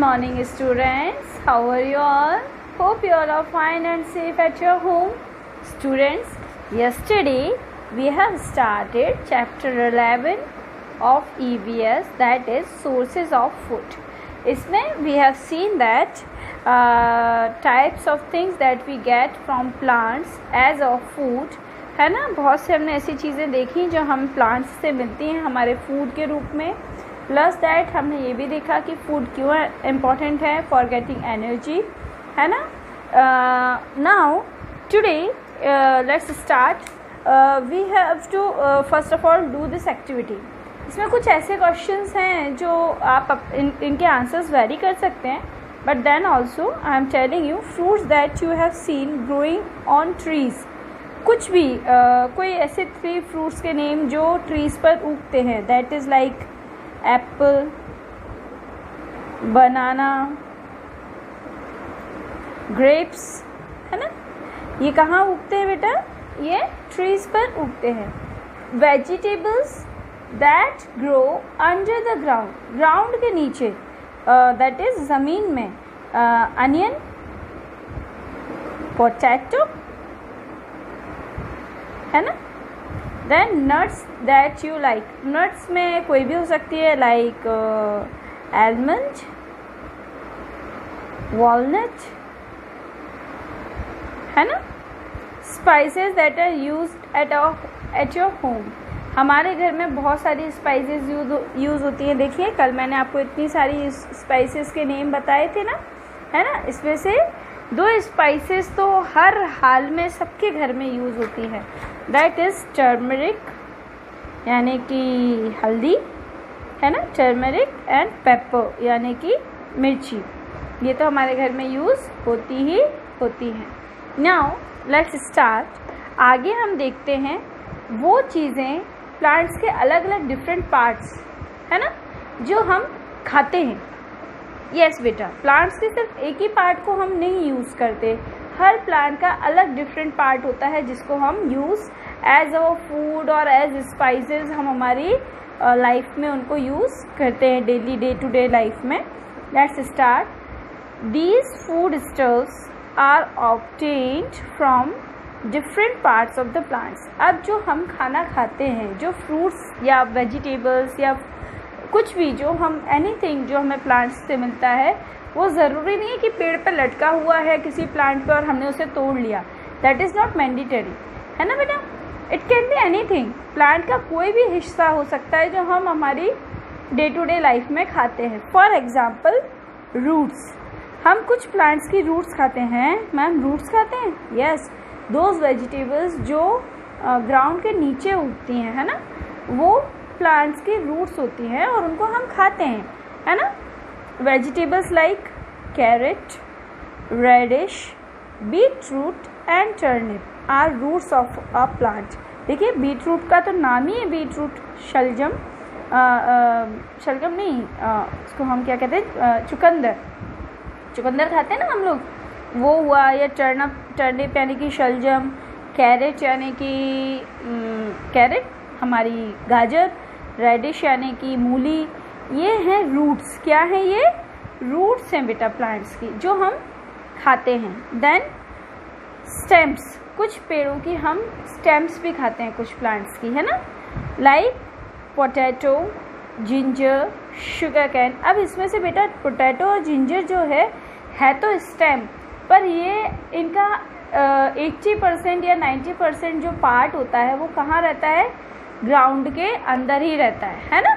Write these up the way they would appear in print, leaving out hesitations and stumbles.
Morning students, how are you all? Hope you all are fine and safe at your home. Students, yesterday we have started chapter 11 of EVS, that is sources of food. इसमें we have seen that types of things that we get from plants as of food, है ना. बहुत से हमने ऐसी चीज़ें देखी जो हम प्लांट्स से मिलती हैं हमारे फूड के रूप में. प्लस दैट हमने ये भी देखा कि फूड क्यों इम्पॉर्टेंट है फॉर गेटिंग एनर्जी, है ना. Now today let's start. We have to first of all do this activity. इसमें कुछ ऐसे क्वेश्चंस हैं जो आप इनके आंसर्स वेरी कर सकते हैं. But then also I am telling you fruits that you have seen growing on trees. कुछ भी कोई ऐसे 3 फ्रूट्स के नेम जो ट्रीज पर उगते हैं. That is like Apple, banana, grapes, है ना. ये कहाँ उगते हैं बेटा? ये ट्रीज पर उगते हैं. Vegetables that grow under the ground, ground के नीचे, दैट इज ज़मीन में. अनियन, पोटैटो, है ना. Then nuts that you like. Nuts में कोई भी हो सकती है, लाइक आलमंड, वॉलनट, है ना. Spices that are used at your home. हमारे घर में बहुत सारी स्पाइसेस यूज़ होती हैं. देखिए कल मैंने आपको इतनी सारी स्पाइसेस के नेम बताए थे ना, है ना. इसमें से 2 स्पाइसेस तो हर हाल में सबके घर में यूज़ होती है. दैट इज़ टर्मरिक यानी कि हल्दी, है ना. टर्मरिक एंड पेपर यानी कि मिर्ची. ये तो हमारे घर में यूज़ होती ही होती हैं. Now let's start. आगे हम देखते हैं वो चीज़ें प्लांट्स के अलग अलग डिफरेंट पार्ट्स, है ना, जो हम खाते हैं. यस बेटा, प्लांट्स के सिर्फ एक ही पार्ट को हम नहीं यूज़ करते. हर प्लांट का अलग डिफरेंट पार्ट होता है जिसको हम यूज़ एज अवर फूड और एज स्पाइसेस हम हमारी लाइफ में उनको यूज़ करते हैं daily day to day life में. Let's start. These food stuffs are obtained from different parts of the plants. अब जो हम खाना खाते हैं, जो फ्रूट्स या वेजिटेबल्स या कुछ भी जो हम एनीथिंग जो हमें प्लांट्स से मिलता है, वो ज़रूरी नहीं है कि पेड़ पर लटका हुआ है किसी प्लांट पर और हमने उसे तोड़ लिया. दैट इज़ नॉट मैंडेटरी, है ना बेटा. It can be anything. Plant का कोई भी हिस्सा हो सकता है जो हम हमारी डे टू डे लाइफ में खाते हैं. For example roots. हम कुछ प्लांट्स की रूट्स खाते हैं. मैम रूट्स खाते हैं? यस. दोज वेजिटेबल्स जो ग्राउंड के नीचे उगती हैं, है ना, वो प्लांट्स की रूट्स होती हैं और उनको हम खाते हैं, है ना. Vegetables like carrot, radish, beetroot and turnip are roots of a plant. देखिए बीटरूट का तो नाम ही है बीटरूट. शलजम, शलजम नहीं, इसको हम क्या कहते हैं, चुकंदर. चुकंदर खाते हैं ना हम लोग, वो हुआ. या टर्निप यानी कि शलजम, कैरेट यानी कि कैरेट हमारी गाजर, रेडिश यानी कि मूली. ये हैं रूट्स. क्या है ये? रूट्स हैं बेटा प्लांट्स की जो हम खाते हैं. Then stems. कुछ पेड़ों की हम स्टेम्स भी खाते हैं कुछ प्लांट्स की, है ना, like potato, ginger, sugar cane. अब इसमें से बेटा पोटैटो और जिंजर जो है तो स्टेम, पर ये इनका 80% या 90% जो पार्ट होता है वो कहाँ रहता है? ग्राउंड के अंदर ही रहता है ना.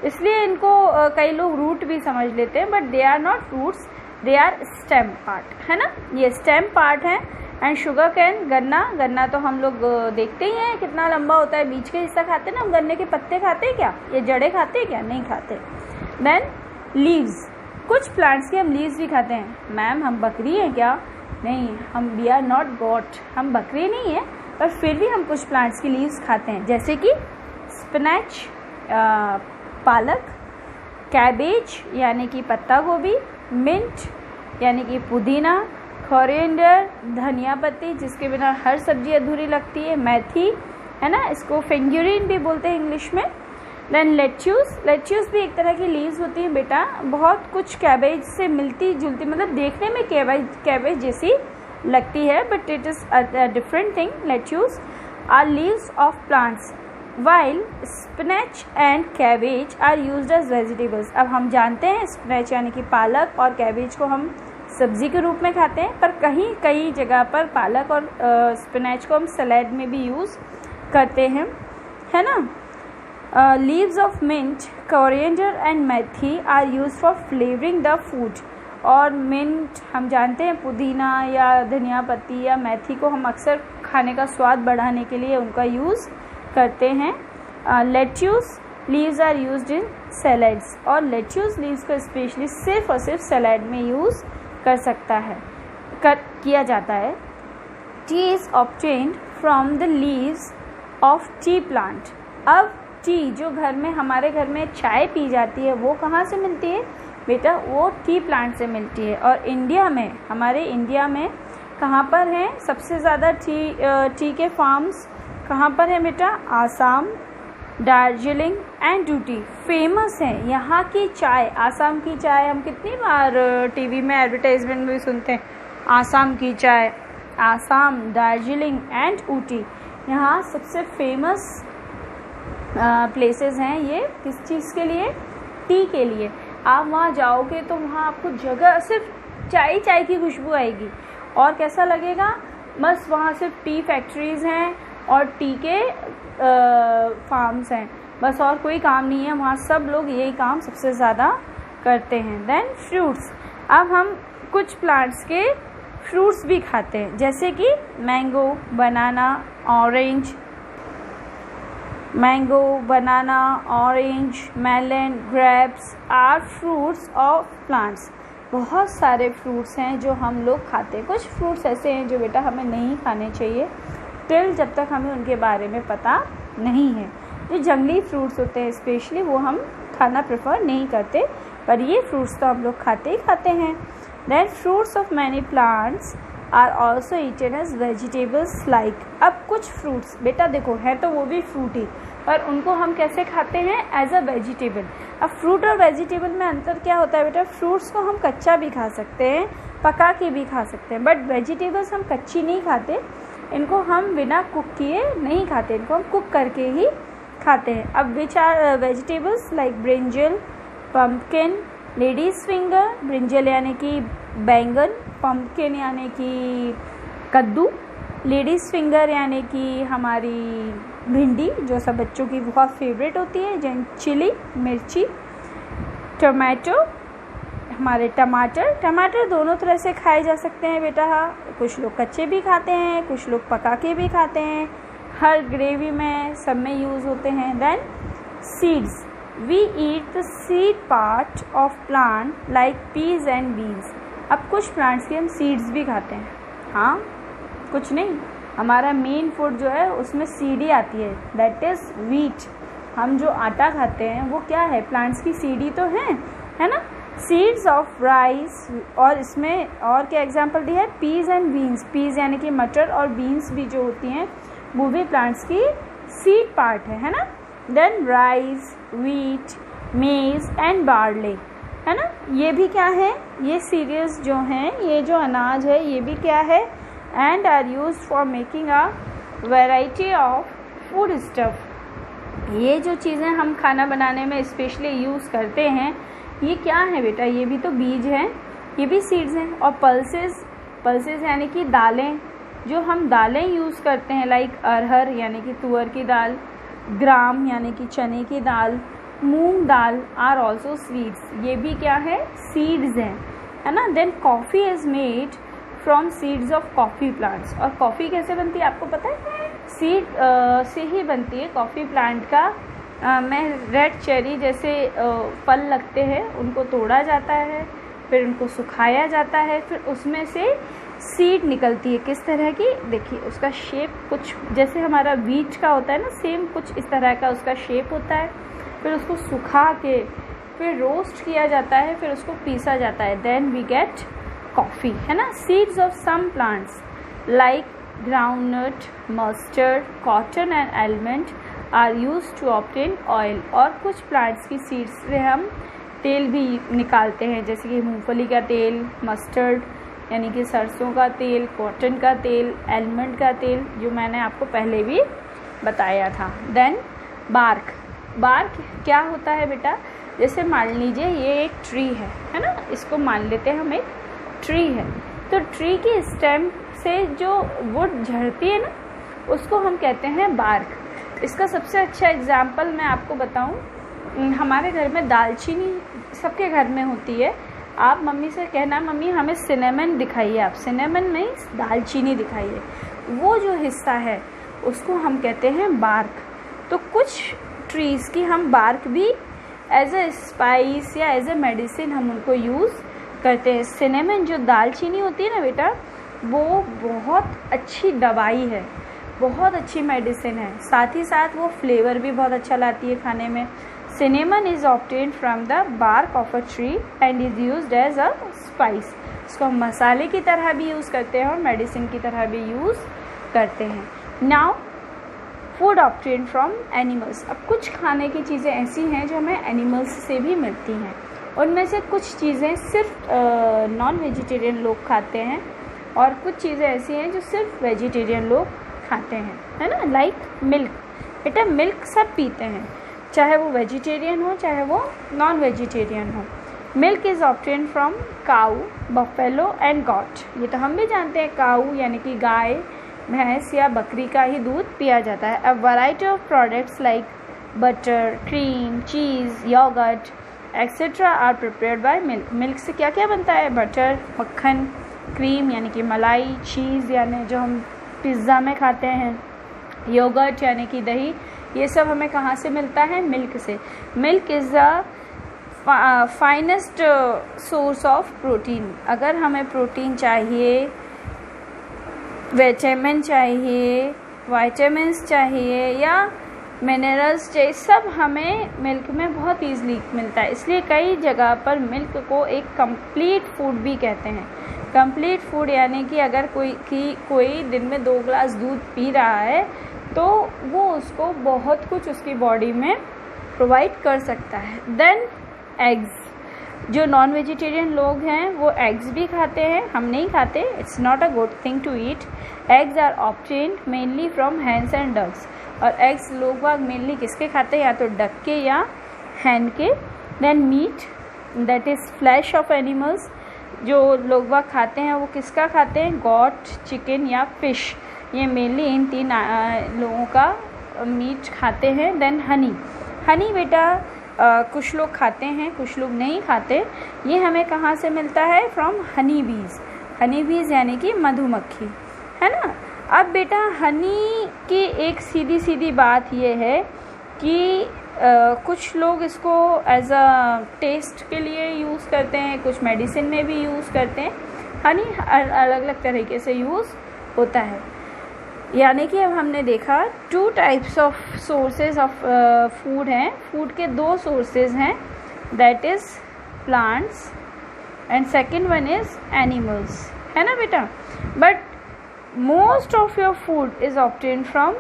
इसलिए इनको कई लोग रूट भी समझ लेते हैं, but they are not roots, they are stem part, है ना. ये स्टेम पार्ट है. एंड शुगर कैन, गन्ना तो हम लोग देखते ही हैं कितना लंबा होता है. बीच के हिस्सा खाते हैं ना हम. गन्ने के पत्ते खाते हैं क्या? ये जड़ें खाते हैं क्या? नहीं खाते. Then leaves. कुछ प्लांट्स के हम लीव्स भी खाते हैं. मैम हम बकरी हैं क्या? नहीं, हम वी आर नॉट गॉट, हम बकरी नहीं है, पर फिर भी हम कुछ प्लांट्स की लीव्स खाते हैं, जैसे कि स्पिनच, पालक, कैबेज यानी कि पत्ता गोभी, मिंट यानी कि पुदीना, कोरिएंडर धनिया पत्ती जिसके बिना हर सब्जी अधूरी लगती है, मेथी, है ना, इसको फिंगरिन भी बोलते हैं इंग्लिश में. देन लेट्यूस भी एक तरह की लीव्स होती हैं बेटा, बहुत कुछ कैबेज से मिलती जुलती, मतलब देखने में कैबेज जैसी लगती है, but it is a different thing. Lettuce are leaves of plants while spinach and cabbage are used as vegetables. अब हम जानते हैं स्पिनच यानी कि पालक और कैबेज को हम सब्जी के रूप में खाते हैं, पर कई जगह पर पालक और स्पिनच को हम सलाद में भी यूज़ करते हैं, है ना. Leaves of mint, coriander and methi are use for flavouring the food. और मिंट हम जानते हैं पुदीना या धनिया पत्ती या मेथी को हम अक्सर खाने का स्वाद बढ़ाने के लिए उनका यूज़ करते हैं. Lettuce leaves are used in salads, और लेट्यूस लीव्स को स्पेशली सिर्फ और सिर्फ सैलड में यूज़ कर सकता है किया जाता है. T is obtained from the leaves of T plant. अब टी जो हमारे घर में चाय पी जाती है वो कहाँ से मिलती है बेटा, वो टी प्लांट से मिलती है. और हमारे इंडिया में कहाँ पर हैं सबसे ज़्यादा टी के फार्म्स कहाँ पर हैं बेटा, आसाम, दार्जिलिंग एंड ऊटी फेमस हैं. यहाँ की चाय, आसाम की चाय हम कितनी बार टीवी में एडवर्टाइजमेंट में भी सुनते हैं, आसाम की चाय. आसाम, दार्जिलिंग एंड ऊटी यहाँ सबसे फेमस प्लेसेस हैं ये किस चीज़ के लिए, टी के लिए. आप वहाँ जाओगे तो वहाँ आपको जगह सिर्फ चाय की खुशबू आएगी, और कैसा लगेगा, बस वहाँ सिर्फ टी फैक्ट्रीज़ हैं और टी के फार्म्स हैं, बस और कोई काम नहीं है वहाँ. सब लोग यही काम सबसे ज़्यादा करते हैं. Then fruits. अब हम कुछ प्लांट्स के फ्रूट्स भी खाते हैं, जैसे कि mango, banana, orange, melon, grapes are fruits of plants. बहुत सारे फ्रूट्स हैं जो हम लोग खाते हैं. कुछ फ्रूट्स ऐसे हैं जो बेटा हमें नहीं खाने चाहिए टिल जब तक हमें उनके बारे में पता नहीं है. जो जंगली फ्रूट्स होते हैं स्पेशली वो हम खाना प्रेफर नहीं करते, पर ये फ्रूट्स तो हम लोग खाते हैं. Then fruits of many plants are also eaten as vegetables like. अब कुछ फ्रूट्स बेटा देखो है तो वो भी फ्रूट ही, पर उनको हम कैसे खाते हैं, एज अ वेजिटेबल. अब फ्रूट और वेजिटेबल में अंतर क्या होता है बेटा, फ्रूट्स को हम कच्चा भी खा सकते हैं, पका के भी खा सकते हैं, बट वेजिटेबल्स हम कच्ची नहीं खाते, इनको हम बिना कुक किए नहीं खाते, इनको हम कुक करके ही खाते हैं. अब which are vegetables like brinjal, pumpkin, ladies finger, brinjal यानी कि बैंगन, पम्पकिन यानी कि कद्दू, लेडीज़ फिंगर यानी कि हमारी भिंडी जो सब बच्चों की बहुत फेवरेट होती है, जैन चिली मिर्ची, टमाटो हमारे टमाटर दोनों तरह से खाए जा सकते हैं बेटा. कुछ लोग कच्चे भी खाते हैं, कुछ लोग पका के भी खाते हैं, हर ग्रेवी में सब में यूज़ होते हैं. Then seeds. We eat the seed part of plant like peas and beans. अब कुछ प्लांट्स की हम सीड्स भी खाते हैं, हाँ कुछ नहीं, हमारा मेन फूड जो है उसमें सीड ही आती है, दैट इज़ वीट. हम जो आटा खाते हैं वो क्या है, प्लांट्स की सीड ही तो है ना. सीड्स ऑफ राइस, और इसमें और क्या एग्जांपल दिया है, पीज एंड बीन्स. पीज यानी कि मटर, और बीन्स भी जो होती हैं वो भी प्लांट्स की सीड पार्ट है ना. देन राइस, वीट, मेज एंड बार्ले, है ना, ये भी क्या है, ये सीरियल्स जो हैं, ये जो अनाज है ये भी क्या है, and are use for making a variety of food stuff. ये जो चीज़ें हम खाना बनाने में स्पेशली यूज़ करते हैं ये क्या है बेटा, ये भी तो बीज हैं, ये भी सीड्स हैं. और पल्सेस यानी कि दालें, जो हम दालें यूज़ करते हैं लाइक अरहर यानी कि तुअर की दाल, ग्राम यानी कि चने की दाल, मूंग दाल आर ऑल्सो सीड्स, ये भी क्या है, सीड्स हैं, है ना. Then coffee is made from seeds of coffee plants. और कॉफ़ी कैसे बनती है आपको पता है, सीड से ही बनती है. कॉफ़ी प्लांट का में रेड चेरी जैसे फल लगते हैं, उनको तोड़ा जाता है, फिर उनको सुखाया जाता है, फिर उसमें से सीड निकलती है. किस तरह की, देखिए उसका शेप कुछ जैसे हमारा वीट का होता है ना, सेम कुछ इस तरह का उसका शेप होता है. फिर उसको सुखा के फिर रोस्ट किया जाता है, फिर उसको पीसा जाता है, देन वी गेट कॉफ़ी, है ना. Seeds of some plants like groundnut, mustard, cotton and almond are use to obtain oil, और कुछ प्लांट्स की सीड्स से हम तेल भी निकालते हैं, जैसे कि मूंगफली का तेल, मस्टर्ड यानी कि सरसों का तेल, कॉटन का तेल, आलमंड का तेल, जो मैंने आपको पहले भी बताया था। देन बार्क, बार्क क्या होता है बेटा, जैसे मान लीजिए ये एक ट्री है ना, इसको मान लेते हैं हम एक ट्री है, तो ट्री की स्टेम से जो वुड झड़ती है ना, उसको हम कहते हैं बार्क। इसका सबसे अच्छा एग्जाम्पल मैं आपको बताऊं, हमारे घर में दालचीनी सबके घर में होती है। आप मम्मी से कहना मम्मी हमें सिनेमन दिखाइए, आप सिनेमन में दालचीनी दिखाइए, वो जो हिस्सा है उसको हम कहते हैं बार्क। तो कुछ ट्रीज़ की हम बार्क भी एज ए स्पाइस या एज ए मेडिसिन हम उनको यूज़ करते हैं। सिनेमन जो दालचीनी होती है ना बेटा, वो बहुत अच्छी दवाई है, बहुत अच्छी मेडिसिन है, साथ ही साथ वो फ्लेवर भी बहुत अच्छा लाती है खाने में। Cinnamon is obtained from the bark of a tree and is used as a spice. इसको हम मसाले की तरह भी यूज़ करते हैं और मेडिसिन की तरह भी यूज़ करते हैं। Now food obtained from animals. अब कुछ खाने की चीज़ें ऐसी हैं जो हमें एनिमल्स से भी मिलती हैं, उनमें से कुछ चीज़ें सिर्फ नॉन वेजिटेरियन लोग खाते हैं और कुछ चीज़ें ऐसी हैं जो सिर्फ वेजिटेरियन लोग खाते हैं, है ना। लाइक मिल्क, बेटा मिल्क सब पीते हैं, चाहे वो वेजिटेरियन हो चाहे वो नॉन वेजिटेरियन हो। Milk is obtain from cow, buffalo and got. ये तो हम भी जानते हैं, काऊ यानी कि गाय, भैंस या बकरी का ही दूध पिया जाता है। A variety of products like butter, cream, cheese, yogurt etcetera are prepared by milk. Milk से क्या क्या बनता है, बटर, मक्खन, क्रीम यानी कि मलाई, चीज़ यानी जो हम पिज़्ज़ा में खाते हैं, योगर्ट यानी कि दही, ये सब हमें कहाँ से मिलता है, मिल्क से। Milk is the finest source of protein. अगर हमें प्रोटीन चाहिए, विटामिन चाहिए, विटामिन्स चाहिए या मिनरल्स चाहिए, सब हमें मिल्क में बहुत ईज़िली मिलता है। इसलिए कई जगह पर मिल्क को एक कंप्लीट फूड भी कहते हैं। कंप्लीट फूड यानी कि अगर कोई दिन में 2 ग्लास दूध पी रहा है तो वो उसको बहुत कुछ उसकी बॉडी में प्रोवाइड कर सकता है। देन एग्स, जो नॉन वेजिटेरियन लोग हैं वो एग्स भी खाते हैं, हम नहीं खाते, it's not a good thing to eat. Eggs are obtained mainly from hens and ducks. और एग्स लोग बाग मेनली किसके खाते हैं, या तो डक के या हैन के। Then meat, that is flesh of animals. जो लोग बाग खाते हैं वो किसका खाते हैं, गॉट, चिकन या फिश। ये मेनली इन 3 लोगों का मीट खाते हैं। देन हनी, हनी बेटा कुछ लोग खाते हैं कुछ लोग नहीं खाते। ये हमें कहाँ से मिलता है, फ्रॉम हनी बीज। हनी बीज यानी कि मधुमक्खी, है ना। अब बेटा हनी की एक सीधी सीधी बात ये है कि कुछ लोग इसको एज अ टेस्ट के लिए यूज़ करते हैं, कुछ मेडिसिन में भी यूज़ करते हैं। हनी अलग अलग तरीके से यूज़ होता है। यानी कि अब हमने देखा 2 types of sources of food हैं। फूड के 2 सोर्सेज हैं, that is plants and second one is animals, है ना बेटा। But most of your food is obtained from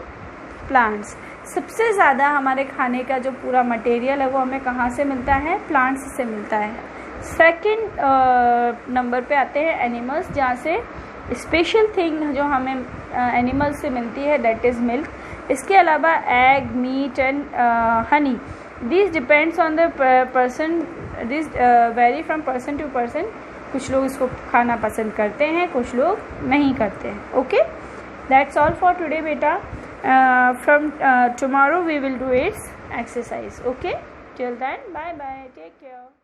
plants. सबसे ज़्यादा हमारे खाने का जो पूरा मटेरियल है वो हमें कहाँ से मिलता है, प्लांट्स से मिलता है। सेकंड नंबर पे आते हैं एनिमल्स, जहाँ से स्पेशल थिंग जो हमें एनिमल्स से मिलती है दैट इज़ मिल्क। इसके अलावा egg, meat and honey, this depends on the person, this varies from person to person. कुछ लोग इसको खाना पसंद करते हैं, कुछ लोग नहीं करते हैं। Okay, that's all for today बेटा। From tomorrow we will do its exercise. Okay, till then bye bye, take care.